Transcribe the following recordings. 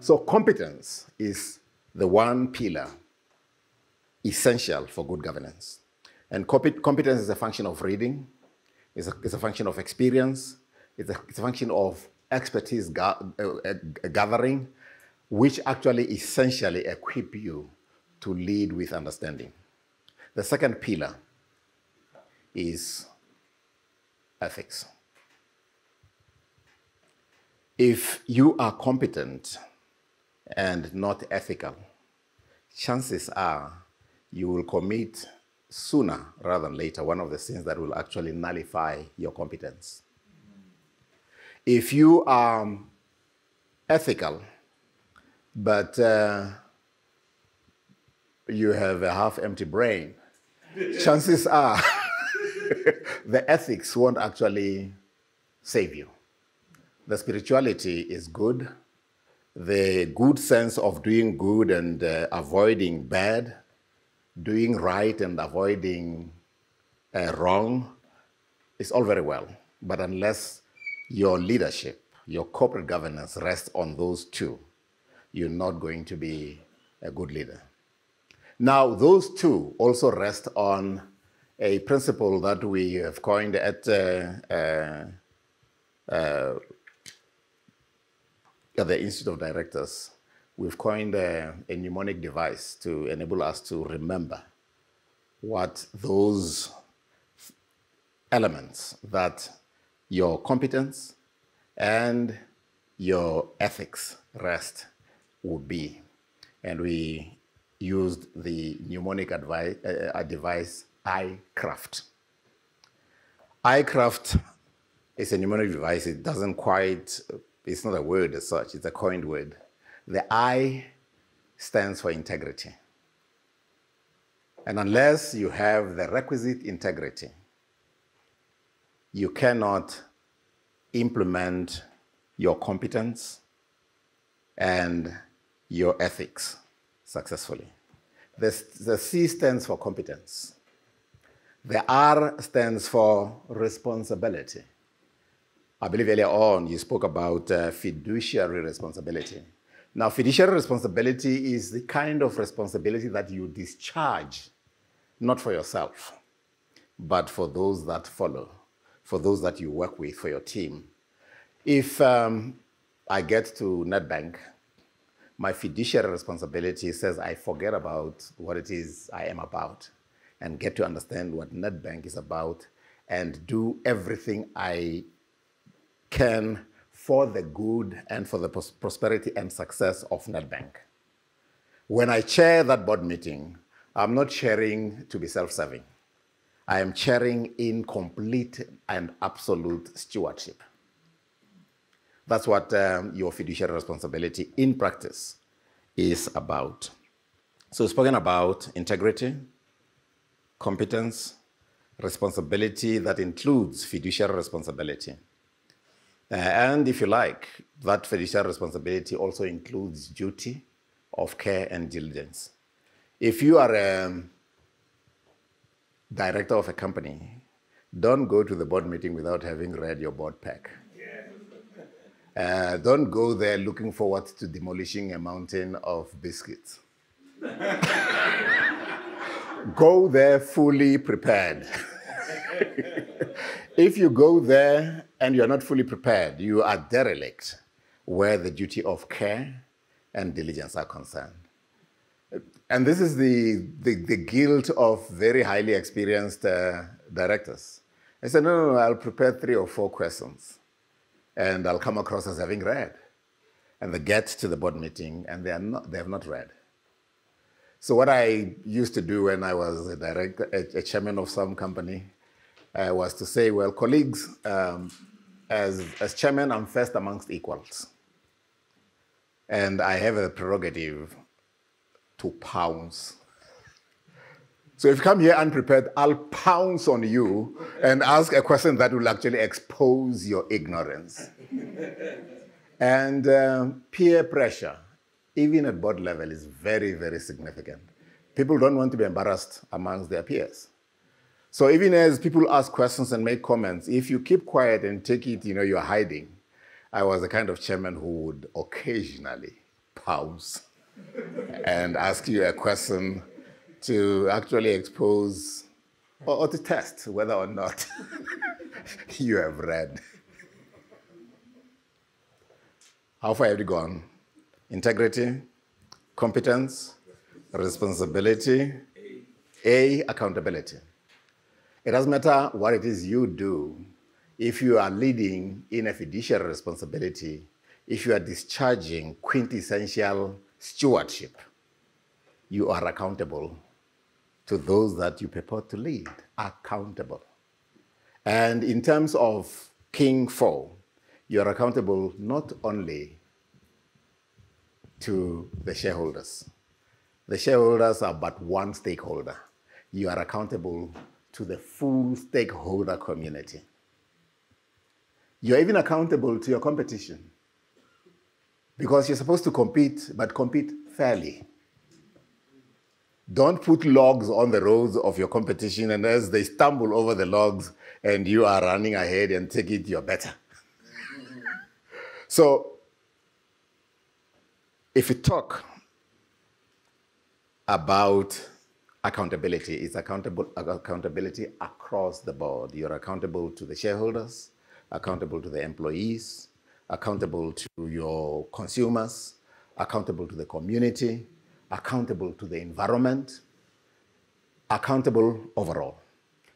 So competence is the one pillar essential for good governance. And competence is a function of reading, it's a function of experience, it's a function of expertise gathering, which actually essentially equip you to lead with understanding. The second pillar is ethics. If you are competent and not ethical, chances are you will commit sooner rather than later one of the sins that will actually nullify your competence. If you are ethical, but you have a half-empty brain, chances are the ethics won't actually save you. The spirituality is good. The good sense of doing good and avoiding bad, doing right and avoiding wrong is all very well. But unless your leadership, your corporate governance rests on those two, you're not going to be a good leader. Now, those two also rest on a principle that we have coined at the Institute of Directors. We've coined a mnemonic device to enable us to remember what those elements that your competence and your ethics rest would be. And we used the mnemonic device iCraft. iCraft is a mnemonic device. It doesn't quite, it's not a word as such, it's a coined word. The I stands for integrity. And unless you have the requisite integrity, you cannot implement your competence and your ethics successfully. The C stands for competence. The R stands for responsibility. I believe earlier on you spoke about fiduciary responsibility. Now, fiduciary responsibility is the kind of responsibility that you discharge, not for yourself, but for those that follow, for those that you work with, for your team. If I get to Nedbank, my fiduciary responsibility says I forget about what it is I am about and get to understand what Nedbank is about and do everything I can for the good and for the prosperity and success of Nedbank. When I chair that board meeting, I'm not chairing to be self-serving. I am chairing in complete and absolute stewardship. That's what your fiduciary responsibility in practice is about. So spoken about integrity, competence, responsibility that includes fiduciary responsibility. And if you like, that fiduciary responsibility also includes duty of care and diligence. If you are a director of a company, don't go to the board meeting without having read your board pack. Don't go there looking forward to demolishing a mountain of biscuits. Go there fully prepared. If you go there and you're not fully prepared, you are derelict where the duty of care and diligence are concerned. And this is the guilt of very highly experienced directors. I said, no, I'll prepare 3 or 4 questions and I'll come across as having read. And they get to the board meeting and they have not read. So what I used to do when I was a chairman of some company was to say, well, colleagues, as chairman, I'm first amongst equals. And I have a prerogative to pounce. So if you come here unprepared, I'll pounce on you and ask a question that will actually expose your ignorance. And peer pressure, even at board level, is very, very significant. People don't want to be embarrassed amongst their peers. So even as people ask questions and make comments, if you keep quiet and take it, you're hiding. I was the kind of chairman who would occasionally house and ask you a question to actually expose or to test whether or not you have read. How far have you gone? Integrity, competence, responsibility, A, accountability. It doesn't matter what it is you do. If you are leading in a fiduciary responsibility, if you are discharging quintessential stewardship, you are accountable to those that you purport to lead. Accountable. And in terms of King 4, you are accountable not only to the shareholders. The shareholders are but one stakeholder. You are accountable to the full stakeholder community. You're even accountable to your competition because you're supposed to compete, but compete fairly. Don't put logs on the roads of your competition, and as they stumble over the logs and you are running ahead and take it, you're better. So, if you talk about accountability, it's accountability across the board. You're accountable to the shareholders, accountable to the employees, accountable to your consumers, accountable to the community, accountable to the environment, accountable overall.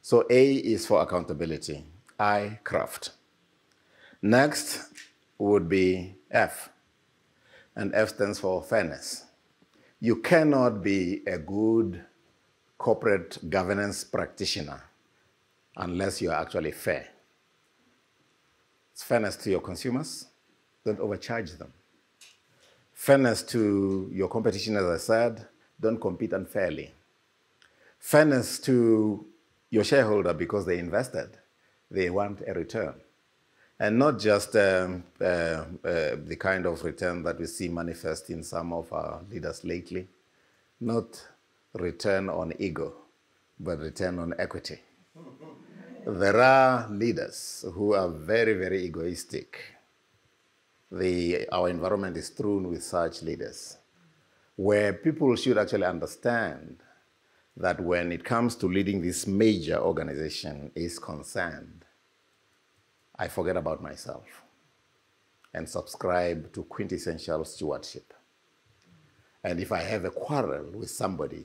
So A is for accountability, I, craft. Next would be F, and F stands for fairness. You cannot be a good corporate governance practitioner unless you are actually fair. It's fairness to your consumers, don't overcharge them. Fairness to your competition, as I said, don't compete unfairly. Fairness to your shareholder because they invested, they want a return. And not just the kind of return that we see manifest in some of our leaders lately, not return on ego, but return on equity. There are leaders who are very, very egoistic. Our environment is strewn with such leaders, where people should actually understand that when it comes to leading this major organization is concerned, I forget about myself and subscribe to quintessential stewardship. And if I have a quarrel with somebody,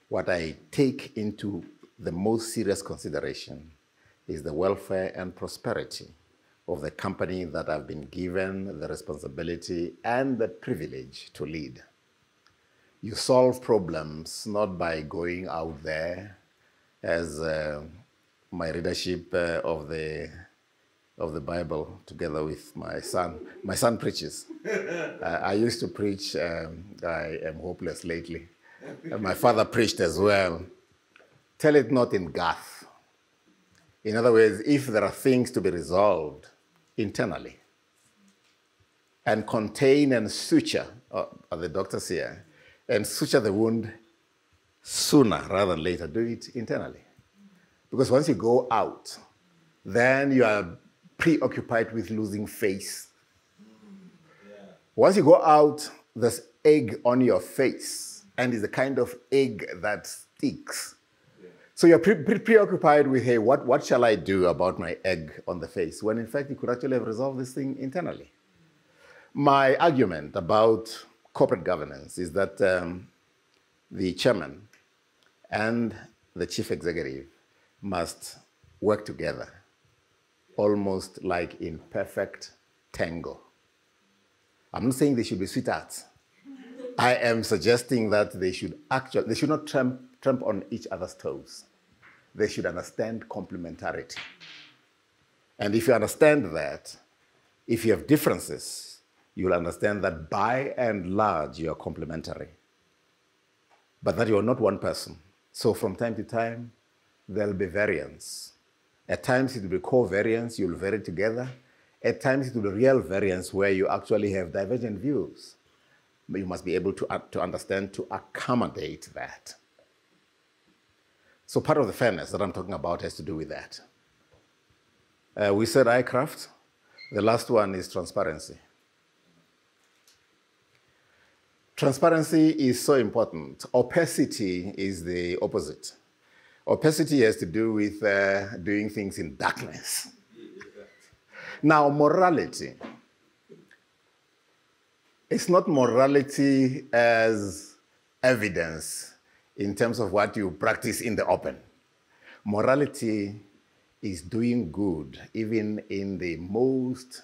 what I take into the most serious consideration is the welfare and prosperity of the company that I've been given the responsibility and the privilege to lead. You solve problems not by going out there, as my readership of the Bible together with my son. My son preaches. I used to preach, I am hopeless lately. And my father preached as well. Tell it not in Gath. In other words, if there are things to be resolved internally, and contain and suture, are the doctors here, and suture the wound sooner rather than later, do it internally. Because once you go out, then you are preoccupied with losing face. Yeah. Once you go out, there's egg on your face, and it's the kind of egg that sticks. Yeah. So you're preoccupied with, hey, what shall I do about my egg on the face? When in fact, you could actually have resolved this thing internally. My argument about corporate governance is that the chairman and the chief executive must work together, almost like in perfect tango. I'm not saying they should be sweethearts. I am suggesting that they should not tramp on each other's toes. They should understand complementarity. And if you understand that, if you have differences, you'll understand that by and large, you are complementary, but that you are not one person. So from time to time, there'll be variance. At times it will be covariance, you'll vary together. At times it will be real variance where you actually have divergent views. But you must be able to understand, to accommodate that. So part of the fairness that I'm talking about has to do with that. We said iCraft. The last one is transparency. Transparency is so important. Opacity is the opposite. Opacity has to do with doing things in darkness. Now, morality. It's not morality as evidence in terms of what you practice in the open. Morality is doing good even in the most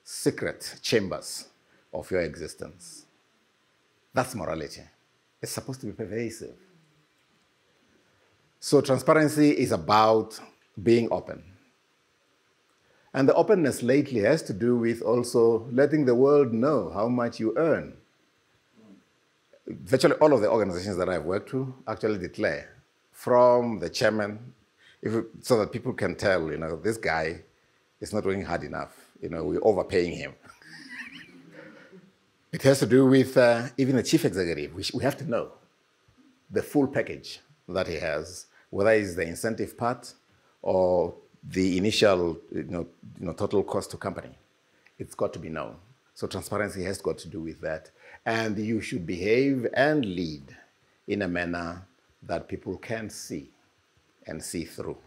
secret chambers of your existence. That's morality. It's supposed to be pervasive. So transparency is about being open. And the openness lately has to do with also letting the world know how much you earn. Virtually all of the organizations that I've worked with actually declare from the chairman, so that people can tell, this guy is not working hard enough. We're overpaying him. It has to do with even the chief executive. We have to know the full package that he has, whether it's the incentive part or the initial total cost to company. It's got to be known. So transparency has got to do with that. And you should behave and lead in a manner that people can see and see through.